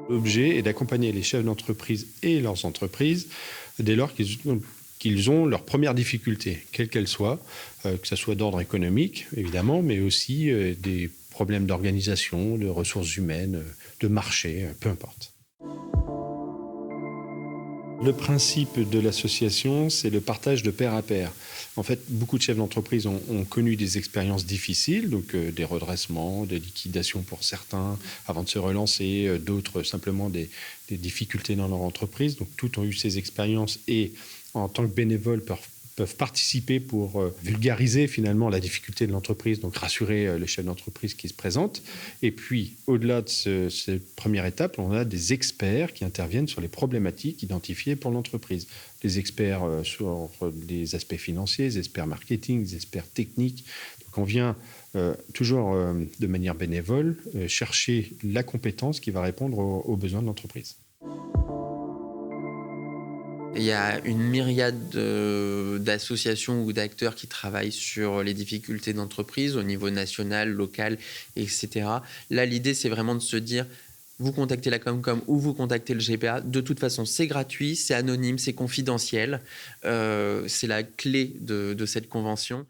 L'objet est d'accompagner les chefs d'entreprise et leurs entreprises dès lors qu'ils ont leurs premières difficultés, quelles qu'elles soient, que ce soit d'ordre économique, évidemment, mais aussi des problèmes d'organisation, de ressources humaines, de marché, peu importe. Le principe de l'association, c'est le partage de pair à pair. En fait, beaucoup de chefs d'entreprise ont connu des expériences difficiles, donc des redressements, des liquidations pour certains avant de se relancer, d'autres simplement des difficultés dans leur entreprise. Donc, tous ont eu ces expériences et en tant que bénévoles peuvent participer pour vulgariser finalement la difficulté de l'entreprise, donc rassurer le chef d'entreprise qui se présente. Et puis, au-delà de cette première étape, on a des experts qui interviennent sur les problématiques identifiées pour l'entreprise. Des experts sur les aspects financiers, des experts marketing, des experts techniques. Donc on vient toujours de manière bénévole chercher la compétence qui va répondre aux besoins de l'entreprise. Il y a une myriade d'associations ou d'acteurs qui travaillent sur les difficultés d'entreprise au niveau national, local, etc. Là, l'idée, c'est vraiment de se dire, vous contactez la Comcom ou vous contactez le GPA. De toute façon, c'est gratuit, c'est anonyme, c'est confidentiel. C'est la clé de cette convention.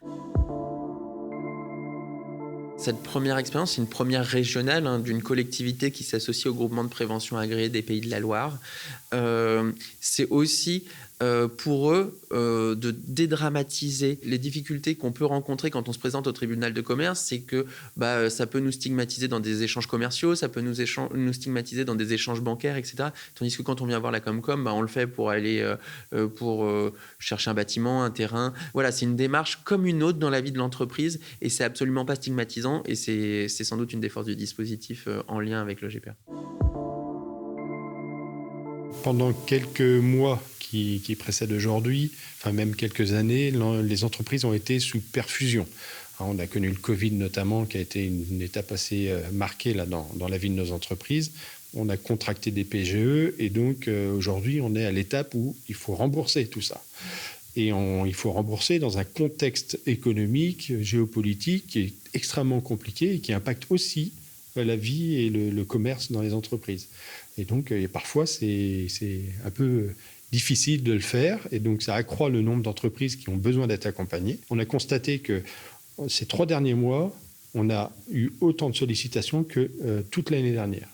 Cette première expérience, c'est une première régionale d'une collectivité qui s'associe au groupement de prévention agréé des Pays de la Loire. C'est aussi pour eux de dédramatiser les difficultés qu'on peut rencontrer quand on se présente au tribunal de commerce. C'est que ça peut nous stigmatiser dans des échanges commerciaux, ça peut nous stigmatiser dans des échanges bancaires, etc. Tandis que quand on vient voir la Comcom, on le fait pour aller chercher un bâtiment, un terrain. Voilà, c'est une démarche comme une autre dans la vie de l'entreprise et c'est absolument pas stigmatisant et c'est sans doute une des forces du dispositif en lien avec le GPA. Pendant quelques mois qui précèdent aujourd'hui, enfin même quelques années, les entreprises ont été sous perfusion. Alors, on a connu le Covid notamment, qui a été une étape assez marquée là, dans la vie de nos entreprises. On a contracté des PGE et donc aujourd'hui, on est à l'étape où il faut rembourser tout ça. Et il faut rembourser dans un contexte économique, géopolitique qui est extrêmement compliqué et qui impacte aussi la vie et le commerce dans les entreprises. Et donc, parfois, c'est un peu difficile de le faire. Et donc, ça accroît le nombre d'entreprises qui ont besoin d'être accompagnées. On a constaté que ces 3 derniers mois, on a eu autant de sollicitations que toute l'année dernière.